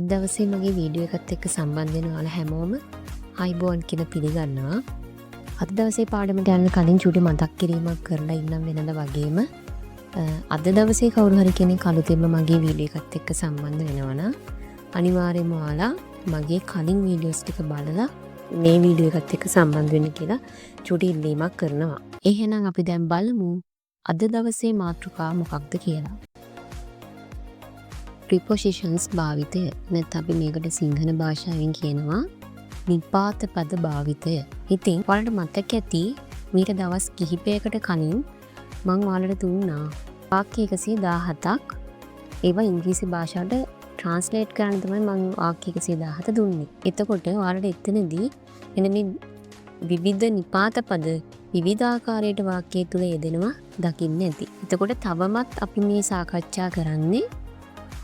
අද දවසේ මගේ වීඩියෝ එකත් එක්ක සම්බන්ධ වෙන ඔයාලා හැමෝම අයිබෝන් කියලා පිළිගන්නවා. අද දවසේ පාඩමට යන්න කලින් චූටි මතක් කිරීමක් කරලා ඉන්නම් වෙනද වගේම අද දවසේ කවුරු හරි කෙනෙක් අලුතෙන්ම මගේ වීඩියෝ එකත් එක්ක සම්බන්ධ වෙනවා නම් අනිවාර්යයෙන්ම ඔයාලා මගේ කලින් වීඩියෝස් ටික බලලා මේ වීඩියෝ එකත් එක්ක සම්බන්ධ වෙන්න කියලා චූටි ඉල්ලීමක් කරනවා. එහෙනම් අපි දැන් බලමු අද දවසේ මාතෘකාව මොකක්ද කියලා. ප්‍රිපොසිෂන්ස් භාවිතය නැත්නම් අපි මේකට සිංහල භාෂාවෙන් කියනවා නිපාත පද භාවිතය. ඉතින් ඔයාලට මතක ඇති මීට දවස් කිහිපයකට කලින් මම ඔයාලට දුන්නා වාක්‍ය 117ක්. ඒවා ඉංග්‍රීසි භාෂාවට ට්‍රාන්ස්ලේට් කරන්න තමයි මම වාක්‍ය 117 දුන්නේ. එතකොට ඔයාලට එතනදී එන මේ විවිධ නිපාත පද විවිධාකාරයට වාක්‍යය තුල යෙදෙනවා දකින්න ඇති. එතකොට තවමත් අපි මේ සාකච්ඡා කරන්නේ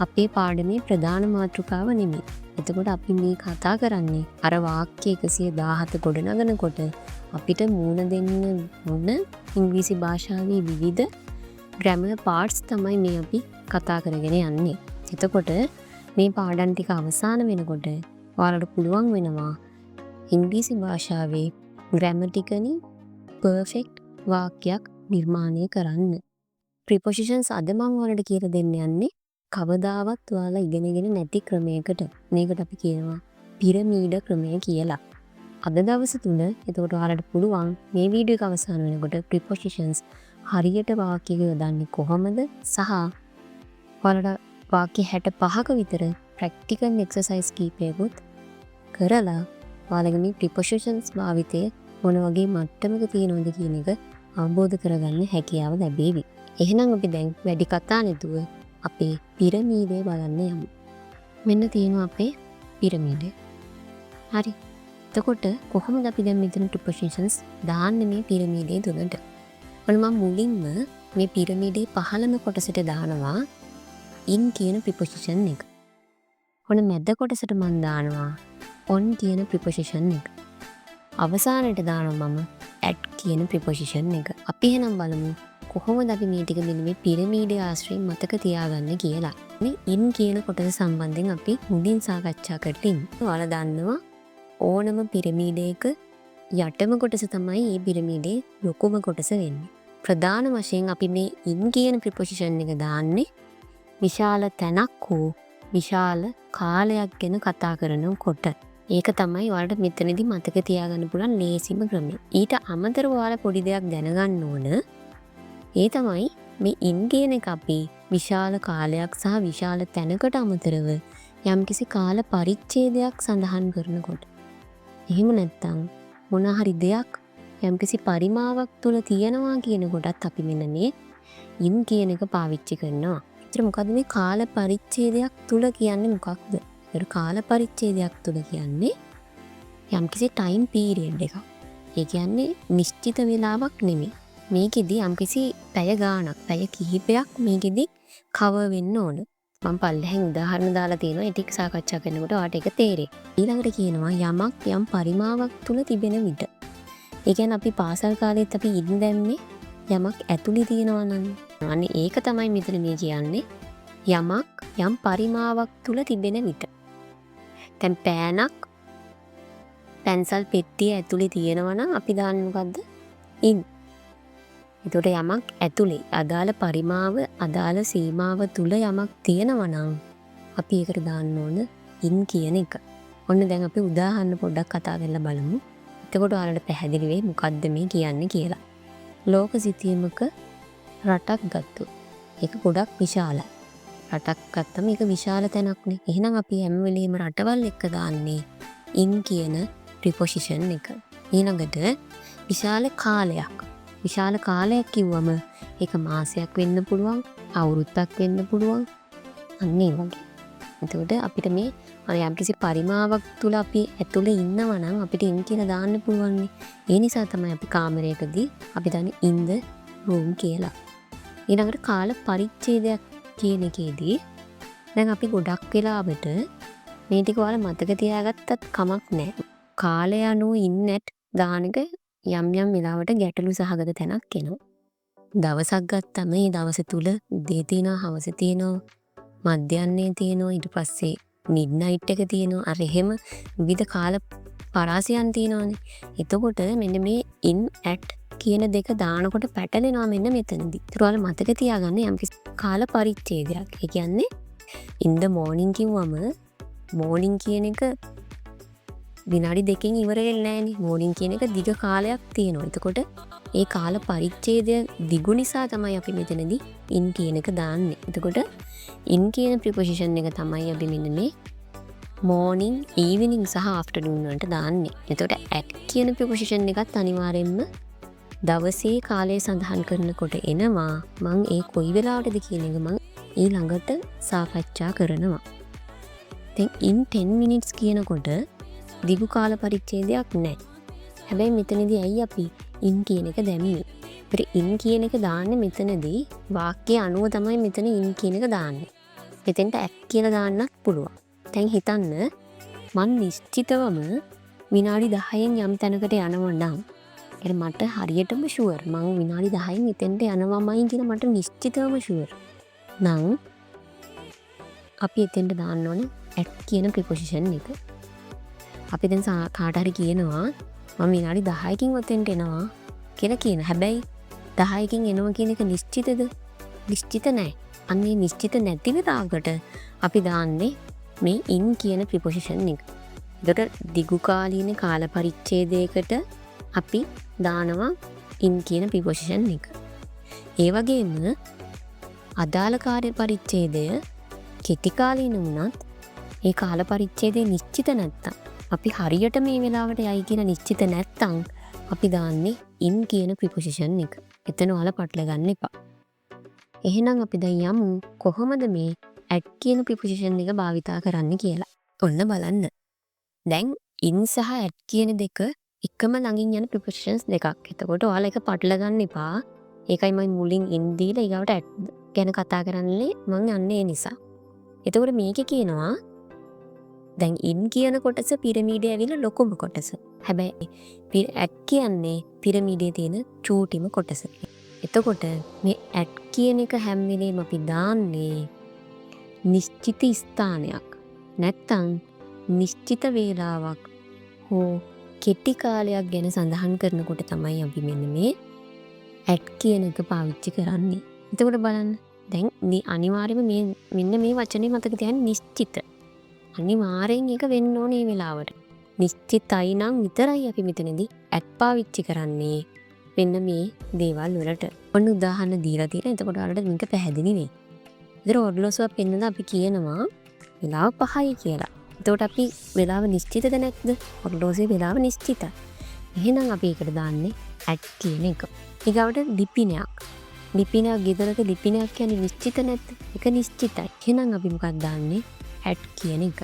අපේ පාඩමේ ප්‍රධාන මාතෘකාව නෙමෙයි. එතකොට අපි මේ කතා කරන්නේ අර වාක්‍ය 117 ගොඩනගනකොට අපිට මූණ දෙන්න මොන ඉංග්‍රීසි භාෂාවේ විවිධ ග්‍රැමර් පාර්ට්ස් තමයි මේ අපි කතා කරගෙන යන්නේ. එතකොට මේ පාඩම් ටික අවසන් වෙනකොට ඔයාලට පුළුවන් වෙනවා ඉංග්‍රීසි භාෂාවේ ග්‍රැමටිකලි පර්ෆෙක්ට් වාක්‍යයක් නිර්මාණය කරන්න. ප්‍රිපොසිෂන්ස් අද මම ඔයාලට කියලා දෙන්න යන්නේ කවදාවත් ඔයාලා ඉගෙනගෙන නැති ක්‍රමයකට. මේකට අපි කියනවා පිරමීඩ ක්‍රමය කියලා. අද දවස තුල එතකොට ඔයාලට පුළුවන් මේ වීඩියෝ එක අවසන් වෙනකොට ප්‍රිපොසිෂන්ස් හරියට වාක්‍යයක යොදන්නේ කොහොමද සහ ඔයාලට වාක්‍ය 65ක විතර ප්‍රැක්ටිකල් එක්සර්සයිස් කීපයකුත් කරලා ඔයාලගේ මේ ප්‍රිපොසිෂන්ස් භාවිතය මොන වගේ මට්ටමක තියෙනවද කියන එක අවබෝධ කරගන්න හැකියාව ලැබේවි. එහෙනම් අපි දැන් වැඩි කතා නැතුව අපේ පිරමීඩය බලන්න යමු. මෙන්න තියෙනවා අපේ පිරමීඩය. හරි. එතකොට කොහොමද අපි දැන් මෙතන ප්‍රොපොසිෂන්ස් දාන්නේ මේ පිරමීඩයේ තුලට? ඔන්න මම මුලින්ම මේ පිරමීඩයේ පහළම කොටසට දානවා ඉන් කියන ප්‍රොපොසිෂන් එක. ඔන්න මැද කොටසට මම දානවා ඔන් කියන ප්‍රොපොසිෂන් එක. අවසානයේ දානවා මම ඇට් කියන ප්‍රොපොසිෂන් එක. අපි එහෙනම් බලමු කොහොමද අපි මේ ටික මෙන්න මේ පිරමීඩය ආශ්‍රයෙන් මතක තියාගන්න කියලා. මේ ඉන් කියන කොටස සම්බන්ධයෙන් අපි මුලින් සාකච්ඡා කරලා ඉන්නේ. ඔයාලා දන්නවා ඕනම පිරමීඩයක යටම කොටස තමයි මේ පිරමීඩයේ ලොකුම කොටස වෙන්නේ. ප්‍රධාන වශයෙන් අපි මේ ඉන් කියන ප්‍රොපොසිෂන් එක දාන්නේ විශාල තැනක් හෝ විශාල කාලයක් ගැන කතා කරනකොට. ඒක තමයි ඔයාලට මෙතනදී මතක තියාගන්න පුළුවන් ලේසිම ක්‍රමය. ඊට අමතරව ඔයාලා පොඩි දෙයක් දැනගන්න ඕන. ඒ තමයි මේ ඉන් කියන එක අපි විශාල කාලයක් සහ විශාල තැනකට අමතරව යම්කිසි කාල පරිච්ඡේදයක් සඳහන් කරනකොට. එහෙම නැත්නම් මොන හරි දෙයක් යම්කිසි පරිමාවක් තුල තියෙනවා කියන කොටත් අපි මෙන්න මේ ඉන් කියන එක පාවිච්චි කරනවා. ඒතර මොකද්ද මේ කාල පරිච්ඡේදයක් තුල කියන්නේ මොකක්ද? ඒ කාල පරිච්ඡේදයක් තුල කියන්නේ යම්කිසි ටයිම් පීරියඩ් එකක්. ඒ කියන්නේ නිශ්චිත වේලාවක් නෙමෙයි. මේකෙදි යම්කිසි පැය ගාණක් පැය කිහිපයක් මේකෙදි කවර් වෙන්න ඕන. මම පල්ලෙහෙන් උදාහරණ දාලා තියෙනවා. ඒ ටික සාකච්ඡා කරනකොට ඔයාලට ඒක තේරෙයි. ඊළඟට කියනවා යමක් යම් පරිමාවක් තුල තිබෙන විට. ඒ කියන්නේ අපි පාසල් කාලේත් අපි ඉන්න දැම්මේ යමක් ඇතුලේ තියෙනවා නම්. අනේ ඒක තමයි මෙතන මේ කියන්නේ. යමක් යම් පරිමාවක් තුල තිබෙන විට. දැන් පෑනක් පැන්සල් පෙට්ටිය ඇතුලේ තියෙනවා නම් අපි දාන්නේ මොකද්ද? ඉන්. එතකොට යමක් ඇතුලේ අදාළ පරිමාව අදාළ සීමාව තුල යමක් තියෙනවා නම් අපි ඒකට දාන්න ඕන ඉන් කියන එක. ඔන්න දැන් අපි උදාහරණ පොඩ්ඩක් කතා කරලා බලමු. එතකොට ඔයාලට පැහැදිලි වෙයි මොකද්ද මේ කියන්නේ කියලා. ලෝක සිතියමක රටක් ගත්තොත් ඒක ගොඩක් විශාලයි. රටක් ගත්තම ඒක විශාල තැනක්නේ. එහෙනම් අපි හැම වෙලෙම රටවල් එක්ක දාන්නේ ඉන් කියන ප්‍රිපොසිෂන් එක. ඊළඟට විශාල කාලයක්. විශාල කාලයක් කිව්වම ඒක මාසයක් වෙන්න පුළුවන්, අවුරුද්දක් වෙන්න පුළුවන්. අන්න ඒ වගේ. එතකොට අපිට මේ යම්කිසි පරිමාවක් තුල අපි ඇතුලේ ඉන්නවා නම් අපිට ඉන් කියලා දාන්න පුළුවන්. ඒ නිසා තමයි අපි කාමරයකදී අපි දන්නේ in the room කියලා. ඊළඟට කාල පරිච්ඡේදයක් කියන එකේදී දැන් අපි ගොඩක් වෙලාවට මේ ටික ඔයාලා මතක තියාගත්තත් කමක් නැහැ. කාලය අනුව ඉන්නත් දානක යම් යම් වෙලාවට ගැටලු සහගත තැනක් එනවා. දවසක් ගත්තම මේ දවස තුල උදේ තියෙනවා, හවස තියෙනවා, මධ්‍යහ්නයේ තියෙනවා, ඊට පස්සේ මිඩ්නයිට් එක තියෙනවා. අර එහෙම විවිධ කාල පරාසයන් තියෙනවානේ. එතකොට මෙන්න මේ ඉන් ඇට් කියන දෙක දානකොට පැටලෙනවා මෙන්න මෙතනදී. ඒතර ඔයාලා මතක තියාගන්න යම්කිසි කාල පරිච්ඡේදයක්. ඒ කියන්නේ in the morning කිව්වම morning කියන එක විනාඩි 2කින් ඉවර වෙන්නේ නැහනේ. morning කියන එක දිග කාලයක් තියෙනවා. එතකොට ඒ කාල පරිච්ඡේදය දිගු නිසා තමයි අපි මෙතනදී in කියන එක දාන්නේ. එතකොට in කියන ප්‍රිපොසිෂන් එක තමයි අපි මෙන්න මේ morning, evening සහ afternoon වලට දාන්නේ. එතකොට at කියන ප්‍රිපොසිෂන් එකත් අනිවාර්යෙන්ම දවසේ කාලය සඳහන් කරනකොට එනවා. මං ඒ කොයි වෙලාවටද කියන එක මං ඊළඟට සාකච්ඡා කරනවා. දැන් in 10 minutes කියනකොට දිගු කාල පරිච්ඡේදයක් නැහැ. හැබැයි මෙතනදී ඇයි අපි in කියන එක දැම්මේ? ඒතර in කියන එක දාන්නේ මෙතනදී වාක්‍ය අනුව තමයි මෙතන in කියන එක දාන්නේ. මෙතෙන්ට at කියලා දාන්නත් පුළුවන්. දැන් හිතන්න මං නිශ්චිතවම විනාඩි 10න් යම් තැනකට යනවා නම් එර මට හරියටම ෂුවර් මං විනාඩි 10න් එතෙන්ට යනවාමයි කියලා මට නිශ්චිතවම ෂුවර් නම් අපි එතෙන්ට දාන්න ඕනේ at කියන ප්‍රිපොසිෂන් එක. අපි දැන් කාට හරි කියනවා මම විනාඩි 10කින් ඔතෙන්ට එනවා කියලා කියන. හැබැයි 10කින් එනවා කියන එක නිශ්චිතද? නිශ්චිත නැහැ. අන්නේ නිශ්චිත නැති වෙලාවකට අපි දාන්නේ මේ in කියන ප්‍රිපොසිෂන් එක. ඒකට දිගු කාලීන කාල පරිච්ඡේදයකට අපි දානවා in කියන ප්‍රිපොසිෂන් එක. ඒ වගේම අදාළ කාර්ය පරිච්ඡේදය කෙටි කාලීන වුණත් ඒ කාල පරිච්ඡේදය නිශ්චිත නැත්තම් අපි හරියට මේ වෙලාවට යයි කියලා නිශ්චිත නැත්තම් අපි දාන්නේ in කියන ප්‍රිපොසිෂන් එක. එතන ඔයාලා පටල ගන්න එපා. එහෙනම් අපි දැන් යමු කොහොමද මේ at කියන ප්‍රිපොසිෂන් එක භාවිතා කරන්න කියලා. ඔන්න බලන්න. දැන් in සහ at කියන දෙක එකම ළඟින් යන ප්‍රිපොසිෂන්ස් දෙකක්. එතකොට ඔයාලා එක පටල ගන්න එපා. ඒකයි මම මුලින් in දීලා ඊගවට at ගැන කතා කරන්නේ මම යන්නේ ඒ නිසා. එතකොට මේකේ කියනවා දැන් in කියන කොටස පිරමීඩයේ ඇවිල්ලා ලොකුම කොටස. හැබැයි at කියන්නේ පිරමීඩයේ තියෙන චූටිම කොටස. එතකොට මේ at කියන එක හැම වෙලේම අපි දාන්නේ නිශ්චිත ස්ථානයක් නැත්තම් නිශ්චිත වේලාවක් හෝ කෙටි කාලයක් ගැන සඳහන් කරනකොට තමයි අපි මෙන්න මේ at කියන එක පාවිච්චි කරන්නේ. එතකොට බලන්න දැන් අනිවාර්යයෙන්ම මෙන්න මේ වචනේ මතක තියාගන්න නිශ්චිත. අනිවාර්යෙන් එක වෙන්න ඕනේ මේ වෙලාවට. නිශ්චිතයි නම් විතරයි අපි මෙතනදී at පාවිච්චි කරන්නේ. මෙන්න මේ දේවල් වලට. ඔන්න උදාහරණ දීලා තියෙනවා. එතකොට ඔයාලට මේක පැහැදිලි වෙයි. ඉතින් ඔර්ලෝසුවක් පෙන්නන අපි කියනවා වෙලාව 5යි කියලා. එතකොට අපි වෙලාව නිශ්චිතද නැද්ද? ඔර්ලෝසුවේ වෙලාව නිශ්චිතයි. එහෙනම් අපි ඒකට දාන්නේ at කියන එක. ඊගවට ලිපිනයක්. ලිපිනයක් ගෙදරක ලිපිනයක් කියන්නේ නිශ්චිත නැද්ද? ඒක නිශ්චිතයි. එහෙනම් අපි මොකක්ද දාන්නේ? at කියන එක.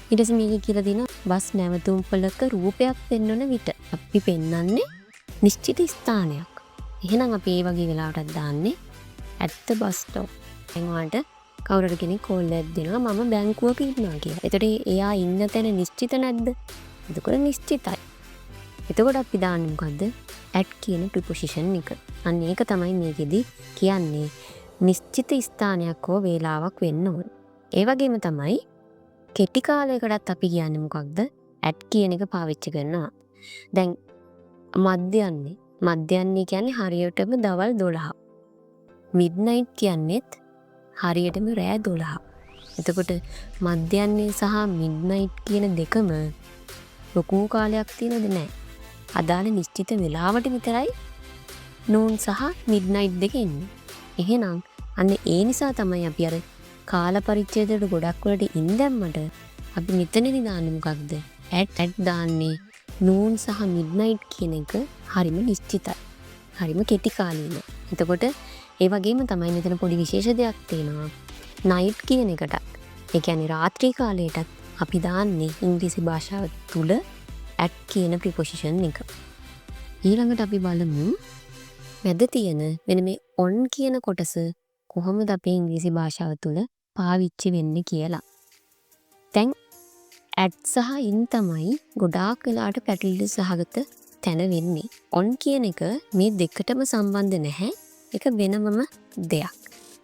ඊට පස්සේ මේක කියලා දෙනවා බස් නැවතුම් පොලක රූපයක් පෙන්වන විට අපි පෙන්වන්නේ නිශ්චිත ස්ථානයක්. එහෙනම් අපි ඒ වගේ වෙලාවටත් දාන්නේ at the bus stop. එනවාට කවුරුර කෙනෙක් කෝල් එකක් දෙනවා මම බැංකුවක ඉන්නවා කියලා. එතකොට එයා ඉන්න තැන නිශ්චිත නැද්ද? එතකොට නිශ්චිතයි. එතකොට අපි දාන්නේ මොකද්ද? at කියන ප්‍රිපොසිෂන් එක. අන්න ඒක තමයි මේකෙදි කියන්නේ නිශ්චිත ස්ථානයක් හෝ වේලාවක් වෙන්න ඕන. ඒ වගේම තමයි කෙටි කාලයකටත් අපි කියන්නේ මොකක්ද? at කියන එක පාවිච්චි කරනවා. දැන් මධ්‍යන්නේ කියන්නේ හරියටම දවල් 12. මිඩ්නයිට් කියන්නේත් හරියටම රෑ 12. එතකොට මධ්‍යන්නේ සහ මිඩ්නයිට් කියන දෙකම ලොකු කාලයක් තියෙනවද නැහැ. අදාළ නිශ්චිත වෙලාවට විතරයි නූන් සහ මිඩ්නයිට් දෙක එන්නේ. එහෙනම් අන්න ඒ නිසා තමයි අපි අර කාල පරිච්ඡේදයට ගොඩක් වලට ඉන් දැම්මට අපි මෙතනදී දාන්නේ මොකක්ද? at දාන්නේ නූන් සහ මිඩ්නයිට් කියන එක හරිම නිශ්චිතයි. හරිම කෙටි කාලීන. එතකොට ඒ වගේම තමයි මෙතන පොඩි විශේෂ දෙයක් තියෙනවා. නයිට් කියන එකටත් ඒ කියන්නේ රාත්‍රී කාලයටත් අපි දාන්නේ ඉංග්‍රීසි භාෂාව තුල at කියන ප්‍රිපොසිෂන් එක. ඊළඟට අපි බලමු මැද තියෙන මෙන්න මේ on කියන කොටස කොහොමද අපේ ඉංග්‍රීසි භාෂාව තුල පාවිච්චි වෙන්නේ කියලා. දැන් at සහ in තමයි ගොඩාක් වෙලාවට පැටලිලි සහගත තැන වෙන්නේ. on කියන එක මේ දෙකටම සම්බන්ධ නැහැ. ඒක වෙනමම දෙයක්.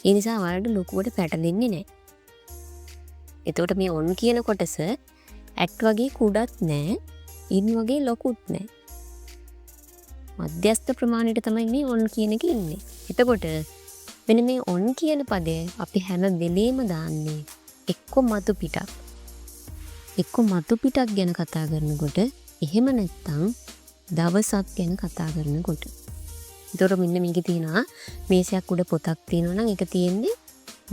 ඒ නිසා ඔයාලට ලොකුවට පැටලෙන්නේ නැහැ. එතකොට මේ ඔන් කියන කොටස ඇට් වගේ කුඩත් නෑ, ඉන් වගේ ලොකුත් නෑ. මධ්‍යස්ථ ප්‍රමාණයට තමයි මේ ඔන් කියන එක ඉන්නේ. එතකොට මෙන්න මේ ඔන් කියන පදය අපි හැම වෙලේම දාන්නේ එක්ක මතු පිටක්. එක්ක මතු පිටක් ගැන කතා කරනකොට, එහෙම නැත්නම් දවසක් ගැන කතා කරනකොට. එතකොට මෙන්න මේකේ තියෙනවා මේසයක් උඩ පොතක් තියෙනවා නම් ඒක තියෙන්නේ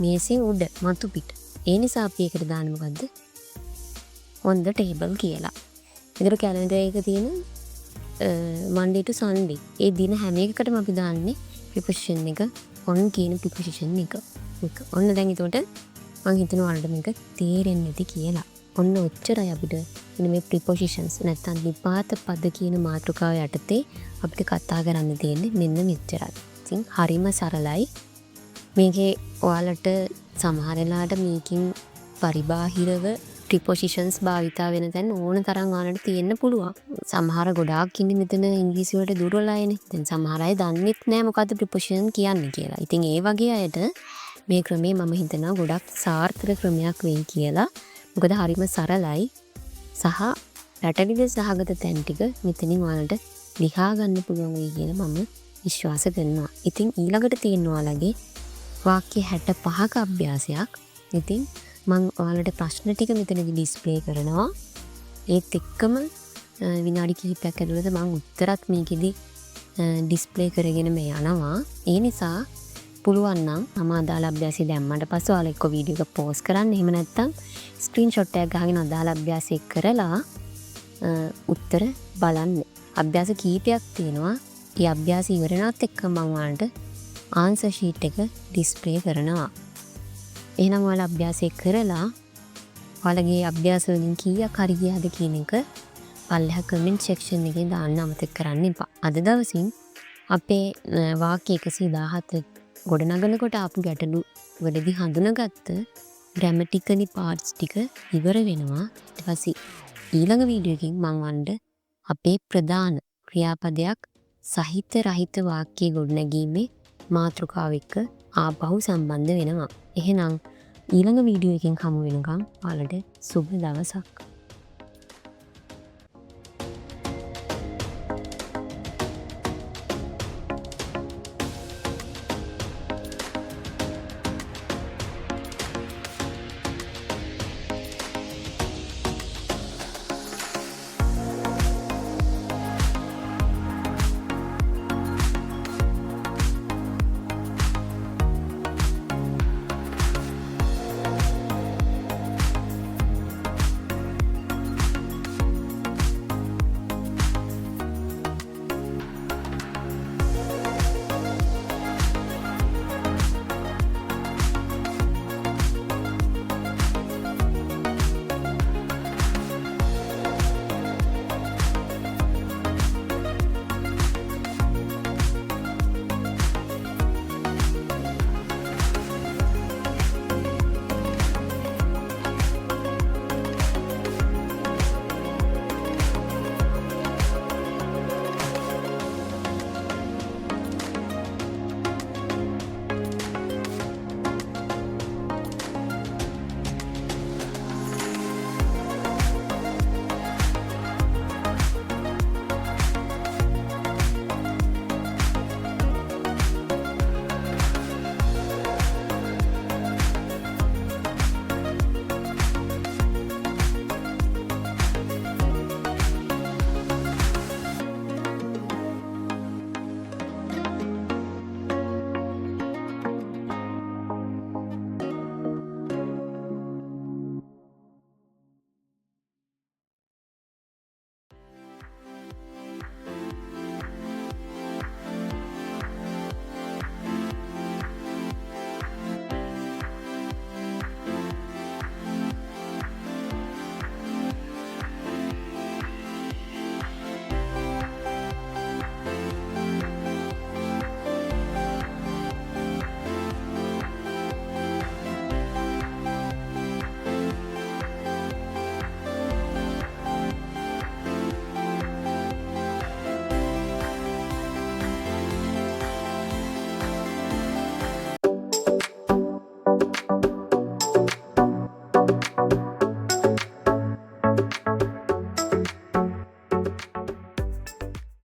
මේසේ උඩ මතු පිට. ඒ නිසා අපි ඒකට දාන්නේ මොකද්ද? on the table කියලා. ඒතර කැලෙන්ඩර් එක තියෙන Monday to Sunday. ඒ දින හැම එකකටම අපි දාන්නේ preposition එක on කියන preposition එක. ඔන්න දැන් ඒකට මම හිතනවා ඔයාලට මේක තේරෙන්නේ නැති කියලා. ඔන්න ඔච්චරයි අපිට මේ prepositions නැත්නම් නිපාත පද කියන මාතෘකාව යටතේ අපිට කතා කරන්න තියෙන්නේ මෙන්න මෙච්චරයි. ඉතින් හරිම සරලයි. මේකේ ඔයාලට සමහර වෙලාවට මේකින් පරිබාහිරව prepositions භාවිතා වෙන තැන් ඕන තරම් ඔයාලට තියෙන්න පුළුවන්. සමහර ගොඩාක් ඉන්නේ මෙතන ඉංග්‍රීසි වලට දුර්වල අයනේ. දැන් සමහර අය දන්නෙත් නෑ මොකද්ද preposition කියන්නේ කියලා. ඉතින් ඒ වගේ අයට මේ ක්‍රමේ මම හිතනවා ගොඩක් සාර්ථක ක්‍රමයක් වෙයි කියලා. මොකද හරිම සරලයි සහ පැටලිද සහගත තැන් ටික මෙතනින් ඔයාලට ලියා ගන්න පුළුවන් වෙයි කියලා මම විශ්වාස කරනවා. ඉතින් ඊළඟට තියෙන ඔයාලගේ වාක්‍ය 65ක අභ්‍යාසයක්. ඉතින් මම ඔයාලට ප්‍රශ්න ටික මෙතනදී ඩිස්ප්ලේ කරනවා. ඒත් එක්කම විනාඩි කිහිපයක් ඇතුළත මම උත්තරත් මේකෙදි ඩිස්ප්ලේ කරගෙන මේ යනවා. ඒ නිසා පුළුවන් නම් මම අදාළ අභ්‍යාසය දැම්මට පස්සේ ඔයාලා එක්ක වීඩියෝ එක පෝස් කරන්න. එහෙම නැත්නම් ස්ක්‍රීන්ෂොට් එකක් ගහගෙන අදාළ අභ්‍යාසය කරලා උත්තර බලන්න. අභ්‍යාස කීපයක් තියෙනවා. ඒ අභ්‍යාස ඉවරනත් එක්ක මම ඔයාලට ආන්සර් ෂීට් එක ඩිස්ප්ලේ කරනවා. එහෙනම් ඔයාලා අභ්‍යාසය කරලා ඔයාලගේ අභ්‍යාස වලින් කීයක් හරි ගියාද කියන එක පල්ලෙහා කමෙන්ට් සෙක්ෂන් එකේ දාන්න අමතක කරන්න එපා. අද දවසින් අපේ වාක්‍ය 117 ගොඩනගනකොට ආපු ගැටලු වලදී හඳුනාගත්ත ග්‍රැමටිකලි පාර්ට්ස් ටික ඉවර වෙනවා. ඊට පස්සේ ඊළඟ වීඩියෝ එකකින් මම වන්ද අපේ ප්‍රධාන ක්‍රියාපදයක් සහිත රහිත වාක්‍ය ගොඩනැගීමේ මාතෘකාව එක්ක ආපහු සම්බන්ධ වෙනවා. එහෙනම් ඊළඟ වීඩියෝ එකෙන් හමු වෙනකම් ඔයාලට සුබ දවසක්.